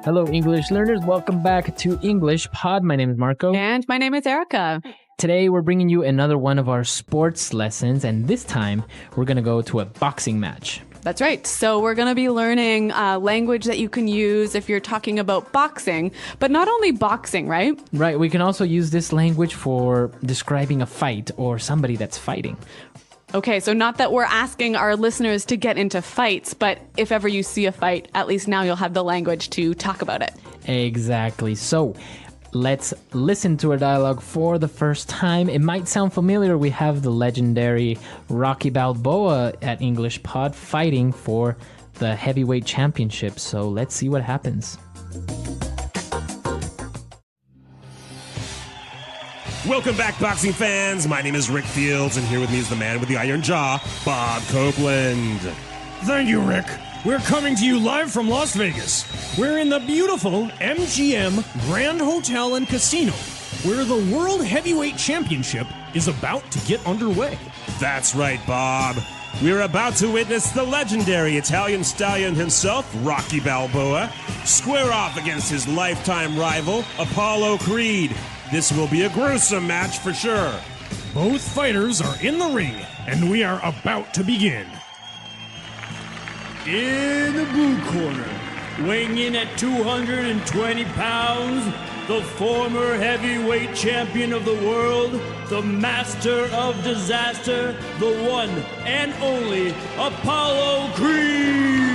Hello, English learners. Welcome back to 𝗕𝗏𝗿. My name is Marco. And my name is Erica. Today, we're bringing you another one of our sports lessons, and this time, we're going to go to a boxing match. That's right. So we're going to be learning language that you can use if you're talking about boxing, but not only boxing, right? Right. We can also use this language for describing a fight or somebody that's fighting. Okay, so not that we're asking our listeners to get into fights, but if ever you see a fight, at least now you'll have the language to talk about it. Exactly. So let's listen to a dialogue for the first time. It might sound familiar. We have the legendary Rocky Balboa at 𝗕𝗏𝗿 fighting for the heavyweight championship. So let's see what happens. Welcome back, boxing fans. My name is Rick Fields, and here with me is the man with the iron jaw, Bob Copeland. Thank you, Rick. We're coming to you live from Las Vegas. We're in the beautiful MGM Grand Hotel and Casino, where the World Heavyweight Championship is about to get underway. That's right, Bob. We're about to witness the legendary Italian stallion himself, Rocky Balboa, square off against his lifetime rival, Apollo Creed. This will be a gruesome match for sure. Both fighters are in the ring, and we are about to begin. In the blue corner, weighing in at 220 pounds, the former heavyweight champion of the world, the master of disaster, the one and only Apollo Creed.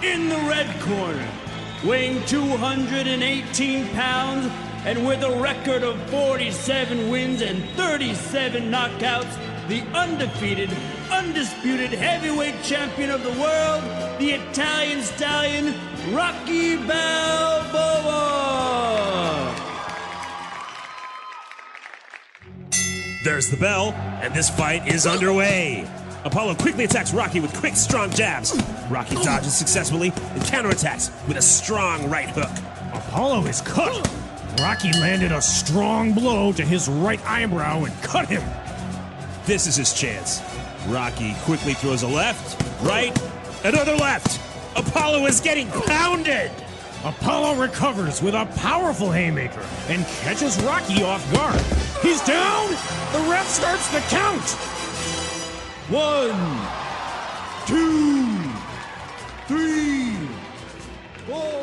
In the red corner, weighing 218 pounds, and with a record of 47 wins and 37 knockouts, the undefeated, undisputed heavyweight champion of the world, the Italian stallion, Rocky Balboa. There's the bell, and this fight is underway. Apollo quickly attacks Rocky with quick, strong jabs. Rocky dodges successfully and counterattacks with a strong right hook. Apollo is cut. Rocky landed a strong blow to his right eyebrow and cut him. This is his chance. Rocky quickly throws a left, right, another left. Apollo is getting pounded. Apollo recovers with a powerful haymaker and catches Rocky off guard. He's down. The ref starts the count. 1, 2, 3, 4.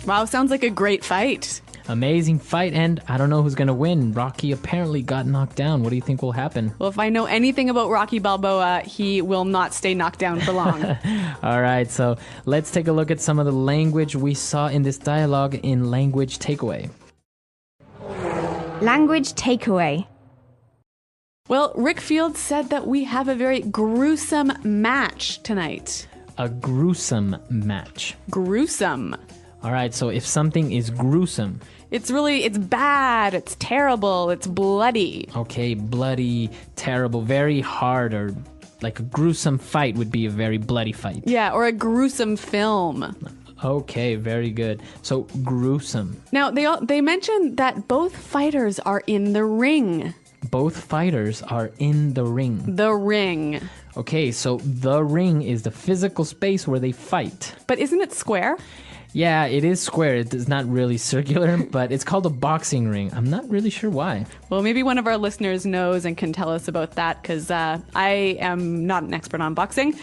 Wow, sounds like a great fight. Amazing fight, and I don't know who's going to win. Rocky apparently got knocked down. What do you think will happen? Well, if I know anything about Rocky Balboa, he will not stay knocked down for long. All right, so let's take a look at some of the language we saw in this dialogue in Language Takeaway. Language takeaway. Well, Rick Fields said that we have a very gruesome match tonight. A gruesome match. Gruesome. All right, so if something is gruesome... It's bad, it's terrible, it's bloody. Okay, bloody, terrible, very hard, or like a gruesome fight would be a very bloody fight. Yeah, or a gruesome film. Okay, very good. So, gruesome. Now, they mentioned that both fighters are in the ring. Both fighters are in the ring. The ring. Okay, so the ring is the physical space where they fight. But isn't it square? Yeah, it is square. It's not really circular, but it's called a boxing ring. I'm not really sure why. Well, maybe one of our listeners knows and can tell us about that, because I am not an expert on boxing.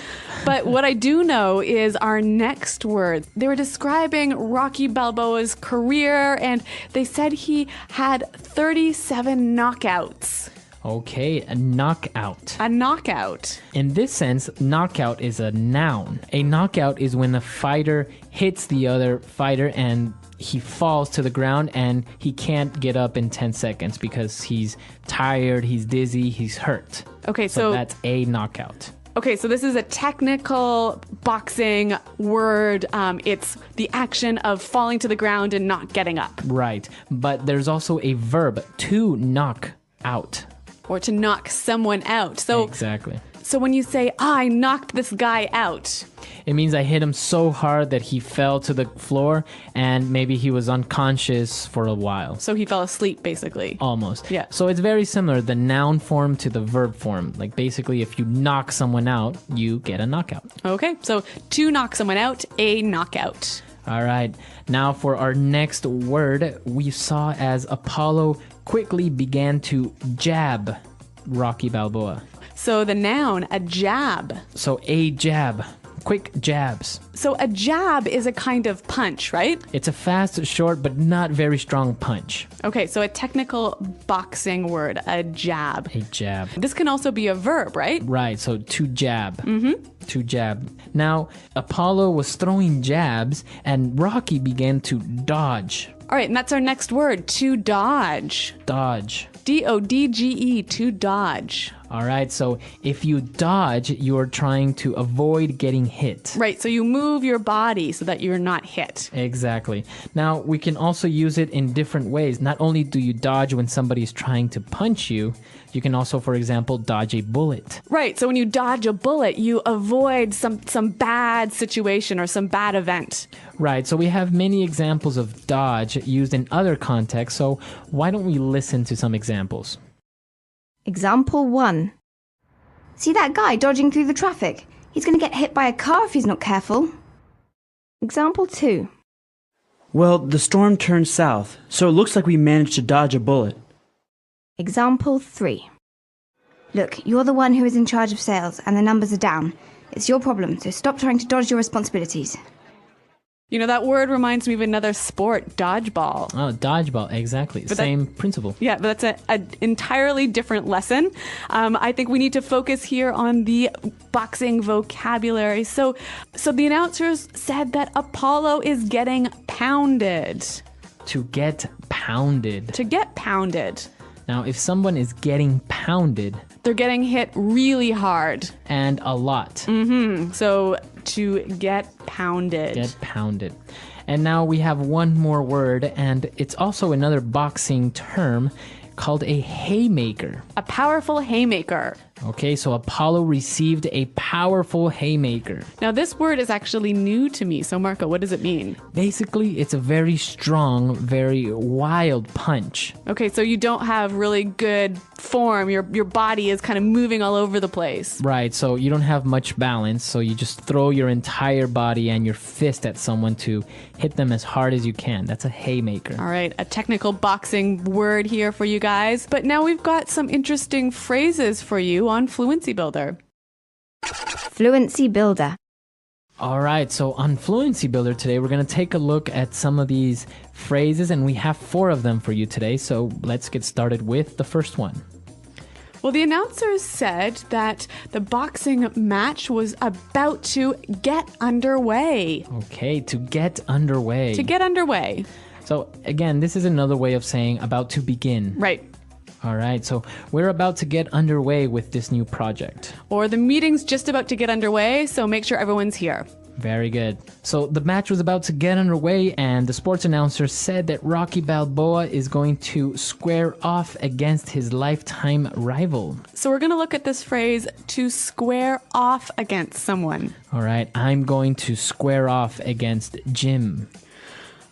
But what I do know is our next word. They were describing Rocky Balboa's career, and they said he had 37 knockouts. Okay, a knockout. A knockout. In this sense, knockout is a noun. A knockout is when a fighter hits the other fighter and he falls to the ground and he can't get up in 10 seconds because he's tired, he's dizzy, he's hurt. Okay, so that's a knockout. Okay, so this is a technical boxing word. It's the action of falling to the ground and not getting up. Right, but there's also a verb, to knock out. Or to knock someone out. So exactly. So when you say, I knocked this guy out. It means I hit him so hard that he fell to the floor and maybe he was unconscious for a while. So he fell asleep, basically. Almost. Yeah. So it's very similar, the noun form to the verb form. Like basically if you knock someone out, you get a knockout. Okay, so to knock someone out, a knockout. All right. Now for our next word, we saw as Apollo quickly began to jab Rocky Balboa. So the noun, a jab. So a jab. Quick jabs. So a jab is a kind of punch, right? It's a fast, short, but not very strong punch. Okay, so a technical boxing word, a jab. A jab. This can also be a verb, right? Right, so to jab. To jab. Now, Apollo was throwing jabs and Rocky began to dodge. All right, and that's our next word, to dodge. Dodge. D-O-D-G-E, to dodge. All right, so if you dodge, you're trying to avoid getting hit. Right, so you move your body so that you're not hit. Exactly. Now, we can also use it in different ways. Not only do you dodge when somebody's trying to punch you, you can also, for example, dodge a bullet. Right, so when you dodge a bullet, you avoid some bad situation or some bad event. Right, so we have many examples of dodge used in other contexts, so why don't we listen to some examples? Example 1. See that guy dodging through the traffic? He's going to get hit by a car if he's not careful. Example 2. Well, the storm turned south, so it looks like we managed to dodge a bullet. Example 3. Look, you're the one who is in charge of sales and the numbers are down. It's your problem, so stop trying to dodge your responsibilities. You know, that word reminds me of another sport, dodgeball. Oh, dodgeball, exactly. Same principle. Yeah, but that's an entirely different lesson. I think we need to focus here on the boxing vocabulary. So the announcers said that Apollo is getting pounded. To get pounded. To get pounded. Now, if someone is getting pounded... they're getting hit really hard. And a lot. So to get pounded. Get pounded. And now we have one more word, and it's also another boxing term called a haymaker. A powerful haymaker. Okay, so Apollo received a powerful haymaker. Now this word is actually new to me. So Marco, what does it mean? Basically, it's a very strong, very wild punch. Okay, so you don't have really good form. Your body is kind of moving all over the place. Right, so you don't have much balance, so you just throw your entire body and your fist at someone to hit them as hard as you can. That's a haymaker. All right, a technical boxing word here for you guys. But now we've got some interesting phrases for you on Fluency Builder. Fluency Builder. All right, so on Fluency Builder today, we're going to take a look at some of these phrases, and we have 4 of them for you today. So let's get started with the first one. Well, the announcers said that the boxing match was about to get underway. Okay, to get underway. To get underway. So again, this is another way of saying about to begin. Right. All right, so we're about to get underway with this new project. Or the meeting's just about to get underway, so make sure everyone's here. Very good. So the match was about to get underway, and the sports announcer said that Rocky Balboa is going to square off against his lifetime rival. So we're going to look at this phrase, to square off against someone. All right, I'm going to square off against Jim.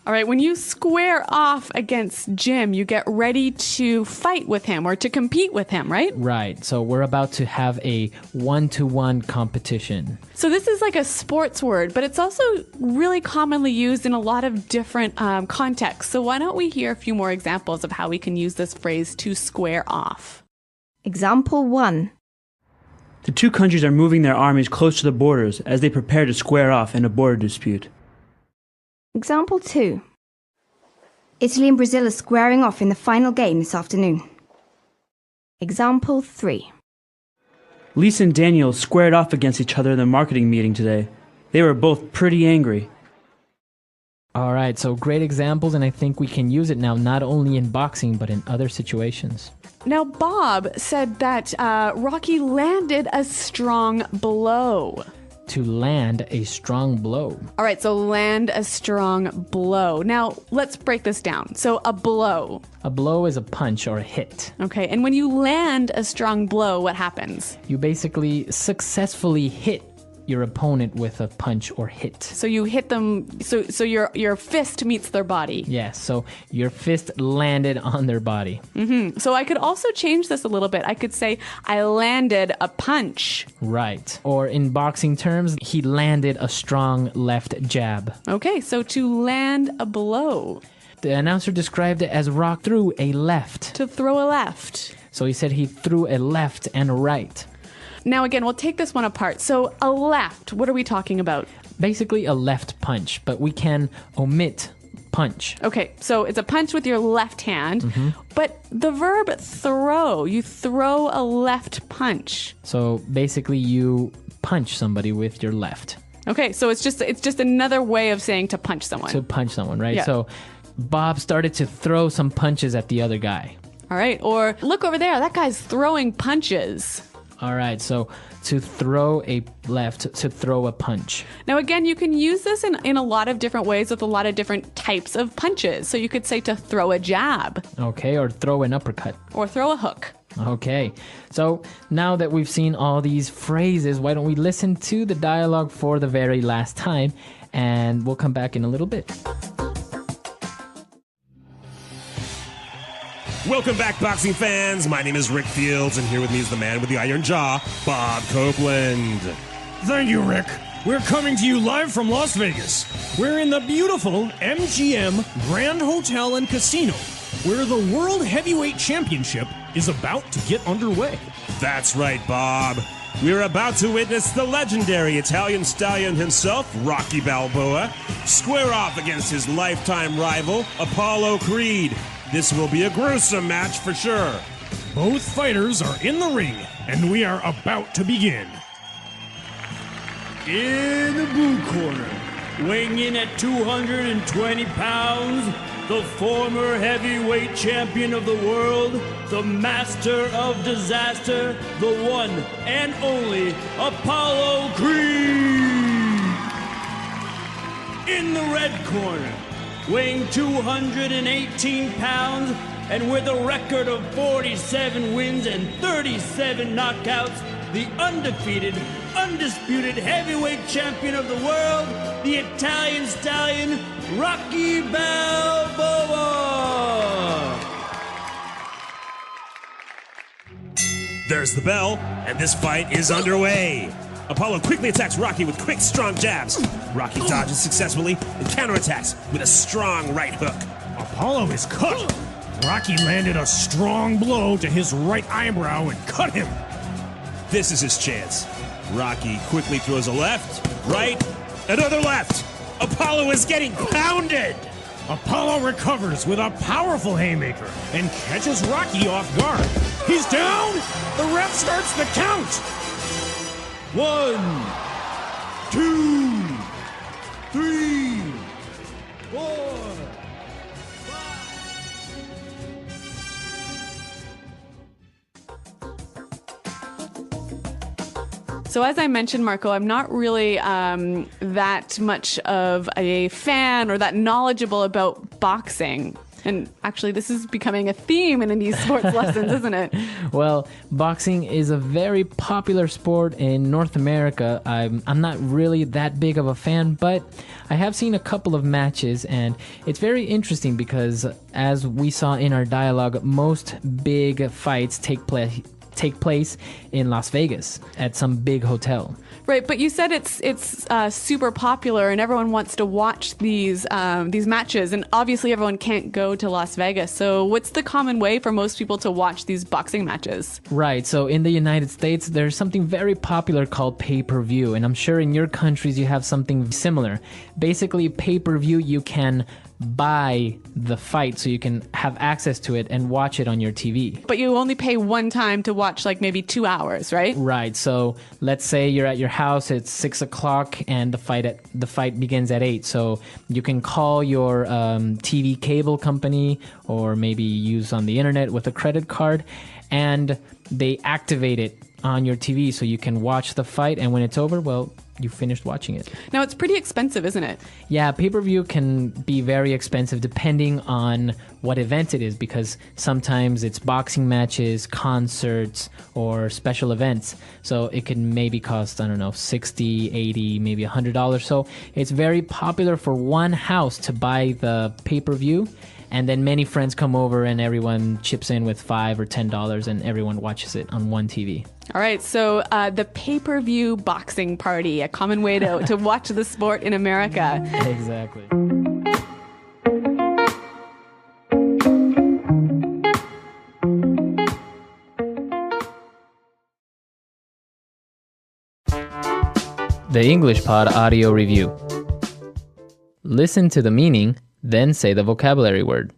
All right, when you square off against Jim, you get ready to fight with him or to compete with him, right? Right, so we're about to have a one-to-one competition. So this is like a sports word, but it's also really commonly used in a lot of different contexts. So why don't we hear a few more examples of how we can use this phrase, to square off? Example 1. The two countries are moving their armies close to the borders as they prepare to square off in a border dispute. Example 2. Italy and Brazil are squaring off in the final game this afternoon. Example 3. Lisa and Daniel squared off against each other in the marketing meeting today. They were both pretty angry. All right, so great examples, and I think we can use it now not only in boxing, but in other situations. Now, Bob said that Rocky landed a strong blow. to land a strong blow. All right, so land a strong blow. Now, let's break this down. So a blow. A blow is a punch or a hit. Okay, and when you land a strong blow, what happens? You basically successfully hit your opponent with a punch or hit. So you hit them, so your fist meets their body. Yes, so your fist landed on their body. So I could also change this a little bit. I could say, I landed a punch. Right. Or in boxing terms, he landed a strong left jab. Okay, so to land a blow. The announcer described it as Rock threw a left. To throw a left. So he said he threw a left and a right. Now again, we'll take this one apart. So a left, what are we talking about? Basically a left punch, but we can omit punch. Okay, so it's a punch with your left hand, but the verb throw, you throw a left punch. So basically you punch somebody with your left. Okay, so it's just another way of saying to punch someone. To punch someone, right? Yeah. So Bob started to throw some punches at the other guy. All right, or look over there, that guy's throwing punches. All right, so to throw a left, to throw a punch. Now again, you can use this in a lot of different ways with a lot of different types of punches. So you could say to throw a jab. Okay, or throw an uppercut. Or throw a hook. Okay, so now that we've seen all these phrases, why don't we listen to the dialogue for the very last time, and we'll come back in a little bit. Welcome back, boxing fans. My name is Rick Fields, and here with me is the man with the iron jaw, Bob Copeland. Thank you, Rick. We're coming to you live from Las Vegas. We're in the beautiful MGM Grand Hotel and Casino, where the World Heavyweight Championship is about to get underway. That's right, Bob. We're about to witness the legendary Italian stallion himself, 𝗨𝗏𝗏𝗏𝗏, square off against his lifetime rival, Apollo Creed. This will be a gruesome match for sure. Both fighters are in the ring, and we are about to begin. In the blue corner, weighing in at 220 pounds, the former heavyweight champion of the world, the master of disaster, the one and only Apollo Creed. In the red corner, weighing 218 pounds, and with a record of 47 wins and 37 knockouts, the undefeated, undisputed heavyweight champion of the world, the Italian stallion, Rocky Balboa. There's the bell, and this fight is underway. Apollo quickly attacks Rocky with quick, strong jabs. Rocky dodges successfully and counterattacks with a strong right hook. Apollo is cut. Rocky landed a strong blow to his right eyebrow and cut him. This is his chance. Rocky quickly throws a left, right, another left. Apollo is getting pounded. Apollo recovers with a powerful haymaker and catches Rocky off guard. He's down. The ref starts the count. 1, 2, 3, 4. So as I mentioned, Marco, I'm not really that much of a fan or that knowledgeable about boxing. And actually, this is becoming a theme in these sports lessons, isn't it? Well, boxing is a very popular sport in North America. I'm not really that big of a fan, but I have seen a couple of matches, and it's very interesting because, as we saw in our dialogue, most big fights take place in Las Vegas at some big hotel. Right, but you said it's super popular and everyone wants to watch these matches, and obviously everyone can't go to Las Vegas. So what's the common way for most people to watch these boxing matches? Right, so in the United States, there's something very popular called pay-per-view, and I'm sure in your countries you have something similar. Basically, pay-per-view, you can buy the fight so you can have access to it and watch it on your TV. But you only pay one time to watch like maybe 2 hours, right? Right. So let's say you're at your house, it's 6 o'clock, and the fight begins at 8. So you can call your TV cable company, or maybe use on the internet with a credit card, and they activate it on your TV so you can watch the fight, and when it's over, well, you finished watching it. Now, it's pretty expensive, isn't it? Yeah, pay-per-view can be very expensive depending on what event it is, because sometimes it's boxing matches, concerts, or special events. So it can maybe cost, I don't know, $60, $80, maybe $100. So it's very popular for one house to buy the pay-per-view, and then many friends come over and everyone chips in with $5 or $10 and everyone watches it on one TV. All right, so the pay-per-view boxing party, a common way to watch the sport in America. Exactly. The English Pod Audio Review. Listen to the meaning, then say the vocabulary word.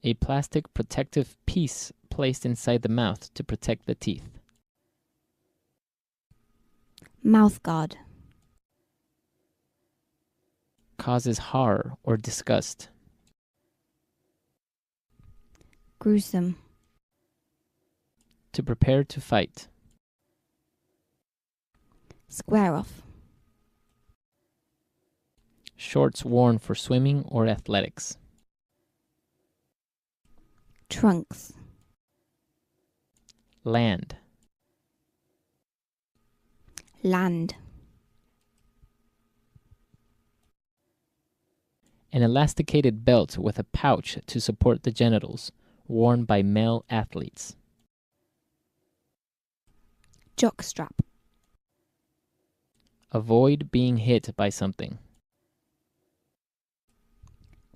A plastic protective piece placed inside the mouth to protect the teeth. Mouth guard. Causes horror or disgust. Gruesome. To prepare to fight. Square off. Shorts worn for swimming or athletics. Trunks. Land. Land. An elasticated belt with a pouch to support the genitals, worn by male athletes. Jockstrap. Avoid being hit by something.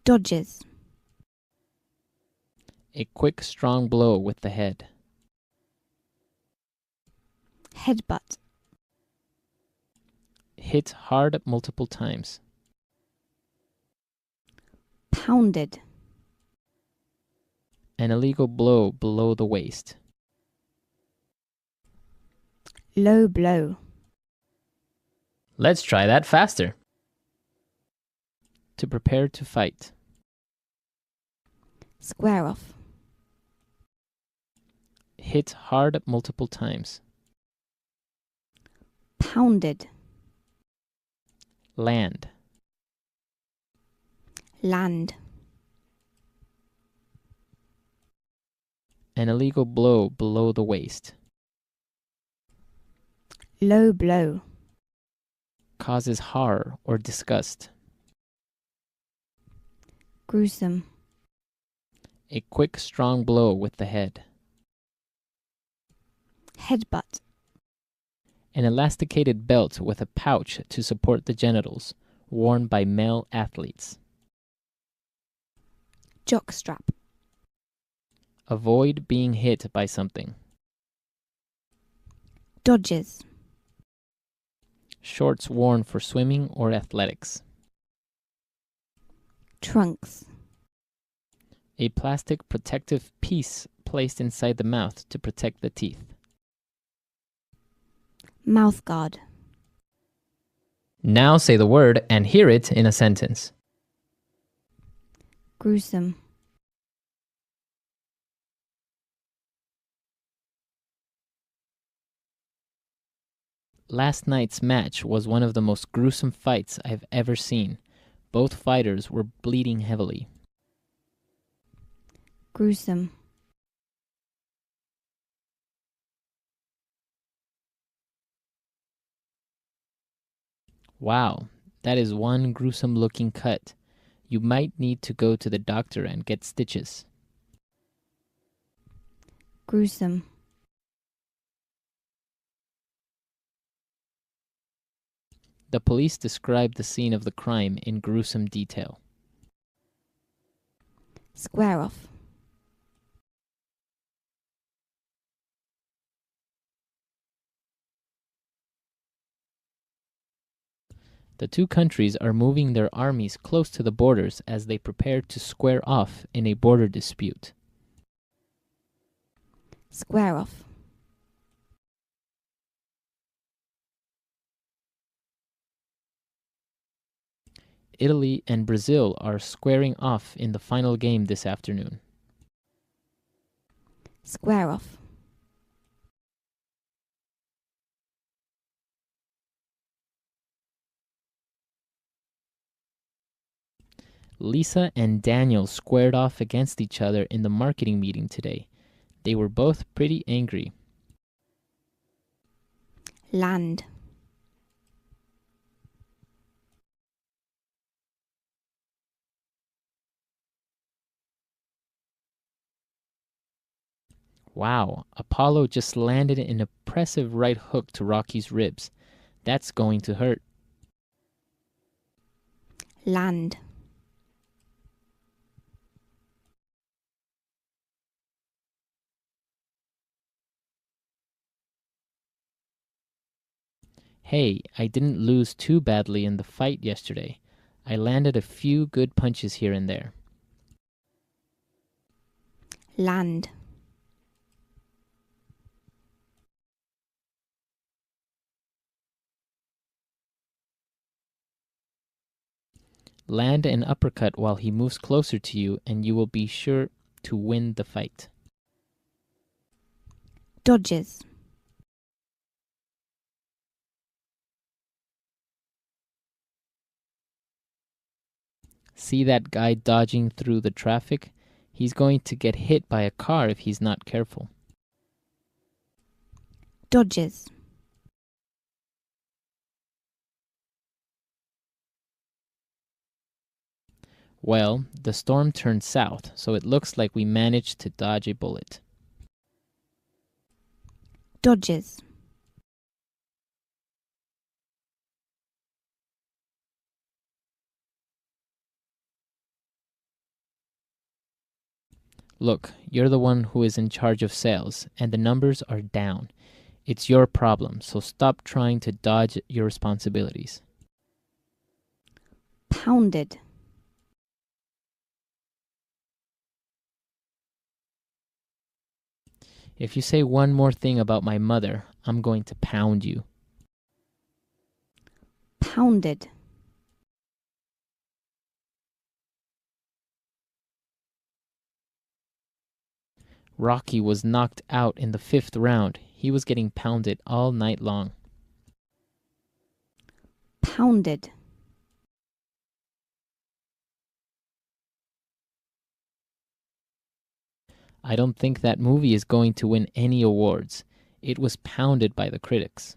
Dodges. A quick, strong blow with the head. Headbutt. Hit hard multiple times. Pounded. An illegal blow below the waist. Low blow. Let's try that faster. To prepare to fight. Square off. Hit hard multiple times. Pounded. Land. Land. An illegal blow below the waist. Low blow. Causes horror or disgust. Gruesome. A quick, strong blow with the head. Headbutt. An elasticated belt with a pouch to support the genitals, worn by male athletes. Jockstrap. Avoid being hit by something. Dodges. Shorts worn for swimming or athletics. Trunks. A plastic protective piece placed inside the mouth to protect the teeth. Mouth guard. Now say the word and hear it in a sentence. Gruesome. Last night's match was one of the most gruesome fights I've ever seen. Both fighters were bleeding heavily. Gruesome. Wow, that is one gruesome looking cut. You might need to go to the doctor and get stitches. Gruesome. The police described the scene of the crime in gruesome detail. Square off. The two countries are moving their armies close to the borders as they prepare to square off in a border dispute. Square off. Italy and Brazil are squaring off in the final game this afternoon. Square off. Lisa and Daniel squared off against each other in the marketing meeting today. They were both pretty angry. Land. Wow, Apollo just landed an impressive right hook to Rocky's ribs. That's going to hurt. Land. Hey, I didn't lose too badly in the fight yesterday. I landed a few good punches here and there. Land. Land an uppercut while he moves closer to you, and you will be sure to win the fight. Dodges. See that guy dodging through the traffic? He's going to get hit by a car if he's not careful. Dodges. Well, the storm turned south, so it looks like we managed to dodge a bullet. Dodges. Look, you're the one who is in charge of sales, and the numbers are down. It's your problem, so stop trying to dodge your responsibilities. Pounded. If you say one more thing about my mother, I'm going to pound you. Pounded. Rocky was knocked out in the 5th round. He was getting pounded all night long. Pounded. I don't think that movie is going to win any awards. It was pounded by the critics.